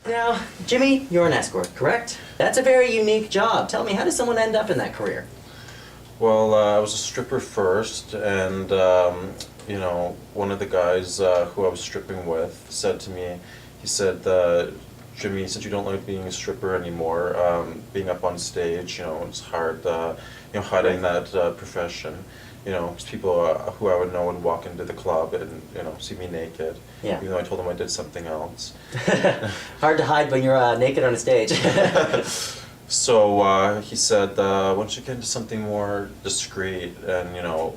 Now, Jimmy, you're an escort, correct? That's a very unique job. Tell me, how does someone end up in that career? Well, I was a stripper first, and one of the guys who I was stripping with said to me, he said, Jimmy, since you don't like being a stripper anymore, being up on stage, it's hard, hiding that profession. Because people who I would know would walk into the club and, see me naked. Yeah. Even though I told them I did something else. Hard to hide when you're naked on a stage. So he said, why don't you get into something more discreet and, you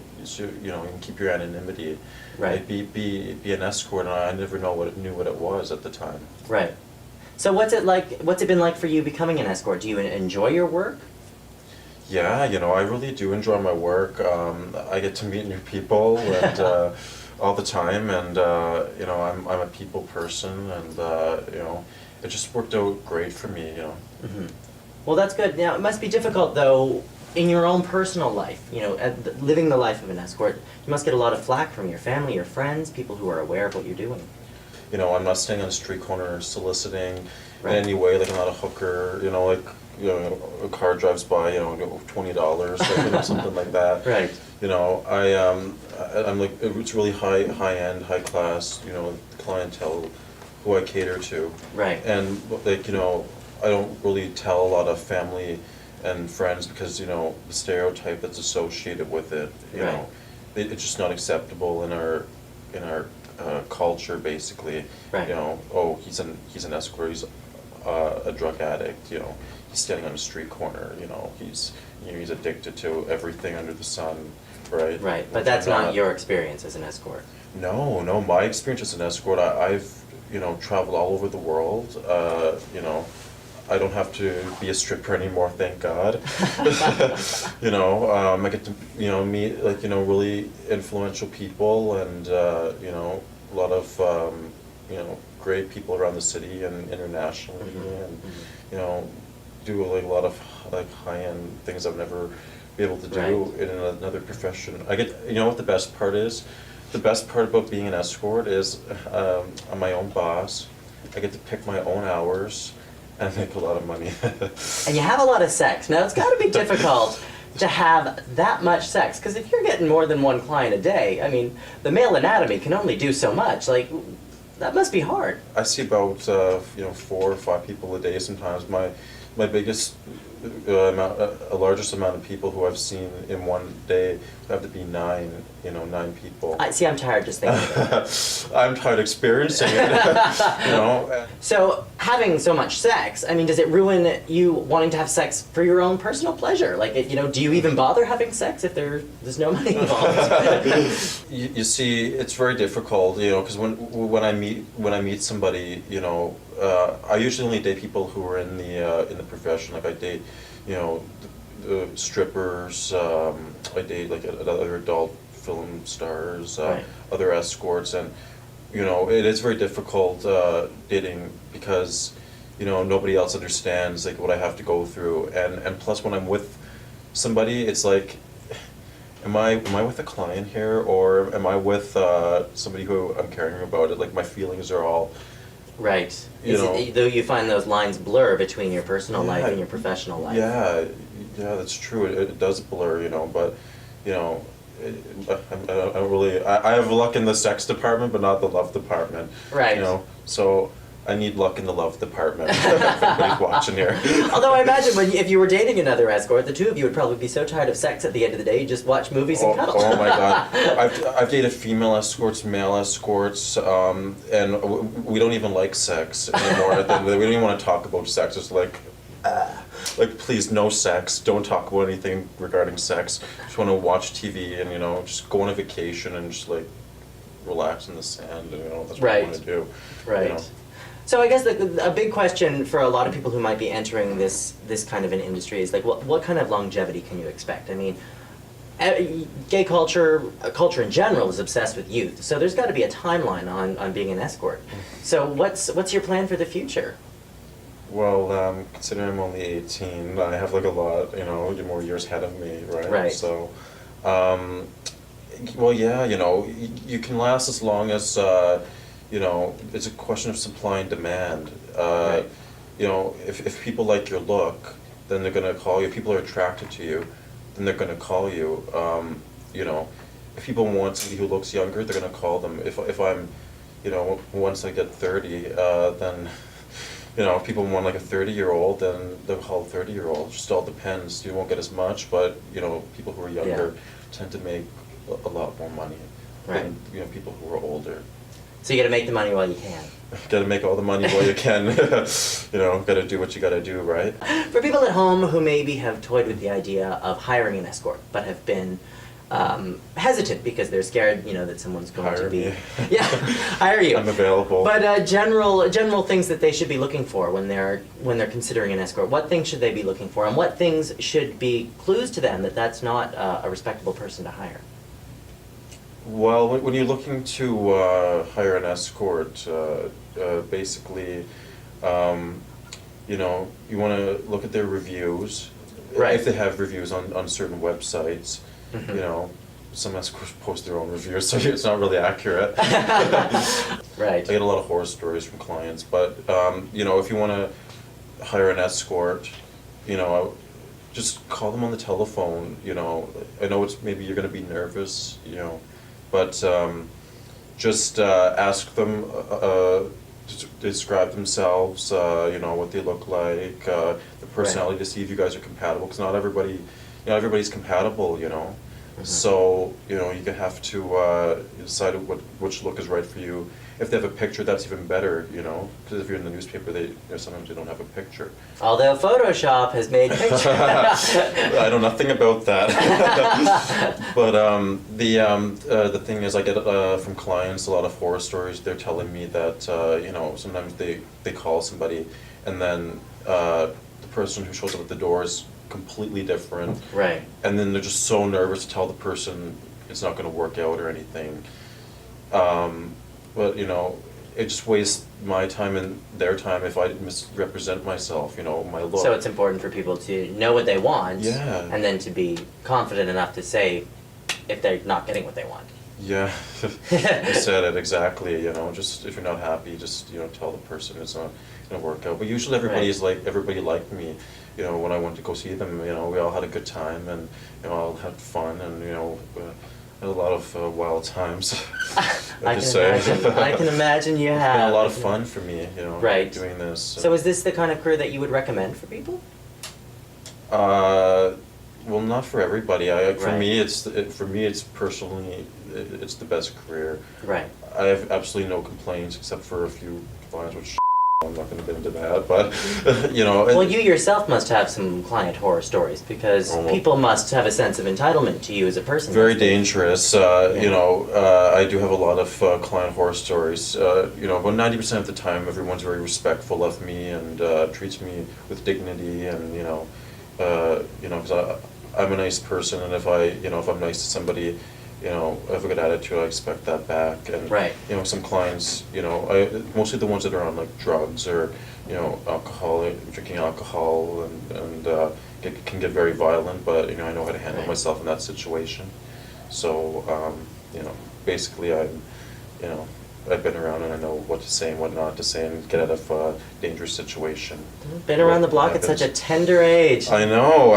can keep your anonymity. Right. Be an escort, and I never knew what it was at the time. Right. So what's it been like for you becoming an escort? Do you enjoy your work? Yeah, I really do enjoy my work. I get to meet new people and all the time, and I'm a people person, and it just worked out great for me. Mm-hmm. Well, that's good. Now, it must be difficult, though, in your own personal life, living the life of an escort. You must get a lot of flack from your family, your friends, people who are aware of what you're doing. I'm not staying on a street corner soliciting Right. in any way, like I'm not a hooker, a car drives by, $20, something like that. Right. I'm like, it's really high end, high class, clientele who I cater to. Right. And I don't really tell a lot of family and friends because, the stereotype that's associated with it, Right. It's just not acceptable in our culture, basically. Right. Oh, he's an escort, he's a drug addict, he's standing on a street corner, he's addicted to everything under the sun, right? Right, but that's not your experience as an escort. No, my experience as an escort, I've traveled all over the world, I don't have to be a stripper anymore, thank God. I get to meet really influential people, and a lot of great people around the city and internationally, Mm-hmm. and do a lot of high-end things I've never been able to do Right. in another profession. I get what the best part is? The best part about being an escort is I'm my own boss. I get to pick my own hours and make a lot of money. And you have a lot of sex. Now, it's got to be difficult to have that much sex, because if you're getting more than one client a day, I mean, the male anatomy can only do so much. That must be hard. I see about 4 or 5 people a day sometimes. My biggest largest amount of people who I've seen in one day have to be 9 people. I'm tired just thinking about it. I'm tired experiencing it. So, having so much sex, I mean, does it ruin you wanting to have sex for your own personal pleasure? Do you even bother having sex if there's no money involved? You see, it's very difficult, because when I meet somebody, I usually only date people who are in the profession. Like I date, the strippers. I date other adult film stars, Right. other escorts, and it is very difficult dating because nobody else understands what I have to go through, and plus when I'm with somebody, it's like, am I with a client here, or am I with somebody who I'm caring about? It my feelings are all. Right. Though you find those lines blur between your personal life and your professional life. Yeah, that's true. It does blur, but I don't really. I have luck in the sex department, but not the love department. Right. So I need luck in the love department. If anybody's watching here. Although I imagine if you were dating another escort, the two of you would probably be so tired of sex at the end of the day, you just watch movies and cuddle. Oh my God! I've dated female escorts, male escorts, and we don't even like sex anymore. We don't even want to talk about sex. It's please, no sex. Don't talk about anything regarding sex. Just want to watch TV and just go on a vacation and just relax in the sand. And, that's what I want to do. Right. So I guess a big question for a lot of people who might be entering this kind of an industry is what kind of longevity can you expect? I mean, gay culture in general is obsessed with youth, so there's got to be a timeline on being an escort. So what's your plan for the future? Well, considering I'm only 18, I have a lot, more years ahead of me, right? Right. So, well, yeah, you can last as long as you know, it's a question of supply and demand. Right. You know, if people like your look, then they're gonna call you. If people are attracted to you, then they're gonna call you. You know, if people want somebody who looks younger, they're gonna call them. If I'm, you know, once I get 30, then, you know, if people want like a 30-year-old, then they'll call a 30-year-old. It just all depends. You won't get as much, but, you know, people who are younger tend to make a lot more money than, you know, people who are older. So you got to make the money while you can. Got to make all the money while you can. You know, got to do what you got to do, right? For people at home who maybe have toyed with the idea of hiring an escort, but have been hesitant because they're scared, you know, that someone's going to be... Me. Yeah, hire you. I'm available. But general things that they should be looking for when they're considering an escort. What things should they be looking for, and what things should be clues to them that that's not a respectable person to hire? Well, when you're looking to hire an escort, basically, you know, you want to look at their reviews. Right. If they have reviews on certain websites. Mm-hmm. You know, some escorts post their own reviews, so it's not really accurate. Right. I get a lot of horror stories from clients, but you know, if you want to hire an escort, you know, just call them on the telephone. You know, I know it's maybe you're going to be nervous, you know, but just ask them to describe themselves. You know, what they look like, the personality, to see if you guys are compatible, because not everybody. You know, everybody's compatible, you know. Mm-hmm. So, you know, you have to decide which look is right for you. If they have a picture, that's even better, you know, because if you're in the newspaper, you know, sometimes they don't have a picture. Although Photoshop has made pictures. I know nothing about that. But the thing is, I get from clients a lot of horror stories. They're telling me that, you know, sometimes they call somebody, and then the person who shows up at the door is completely different. Right. And then they're just so nervous to tell the person it's not going to work out or anything. But, you know, it just wastes my time and their time if I misrepresent myself, you know, my look. So it's important for people to know what they want. Yeah. And then to be confident enough to say if they're not getting what they want. Yeah, you said it exactly, you know, just if you're not happy, just, you know, tell the person it's not going to work out. But usually everybody liked me. You know, when I went to go see them, you know, we all had a good time, and, you know, all had fun, and, you know, had a lot of wild times. I can imagine you have. It's been a lot of fun for me, you know, doing this. So is this the kind of career that you would recommend for people? Well, not for everybody. For me, it's personally, it's the best career. Right. I have absolutely no complaints except for a few clients, which I'm not going to get into that, but, you know. Well, you yourself must have some client horror stories, because people must have a sense of entitlement to you as a person. Very dangerous. You know, I do have a lot of client horror stories. You know, about 90% of the time, everyone's very respectful of me and treats me with dignity, and, you know, because I'm a nice person, and if I'm nice to somebody, you know, I have a good attitude, I expect that back. And, you know, some clients, you know, mostly the ones that are on, like, drugs or, you know, drinking alcohol, and can get very violent, but, you know, I know how to handle myself in that situation. So, you know, basically you know, I've been around and I know what to say and what not to say and get out of a dangerous situation. Been around the block at such a tender age. I know.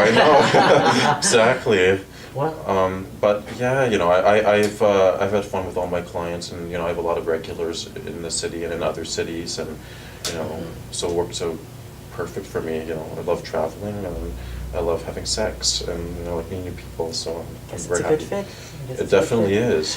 Exactly. Wow. But yeah, you know, I've had fun with all my clients, and, you know, I have a lot of regulars in the city and in other cities, and, you know, so it works out perfect for me. You know, I love traveling, and I love having sex, and, you know, like meeting new people. So I'm very happy. It's a good fit. It definitely is.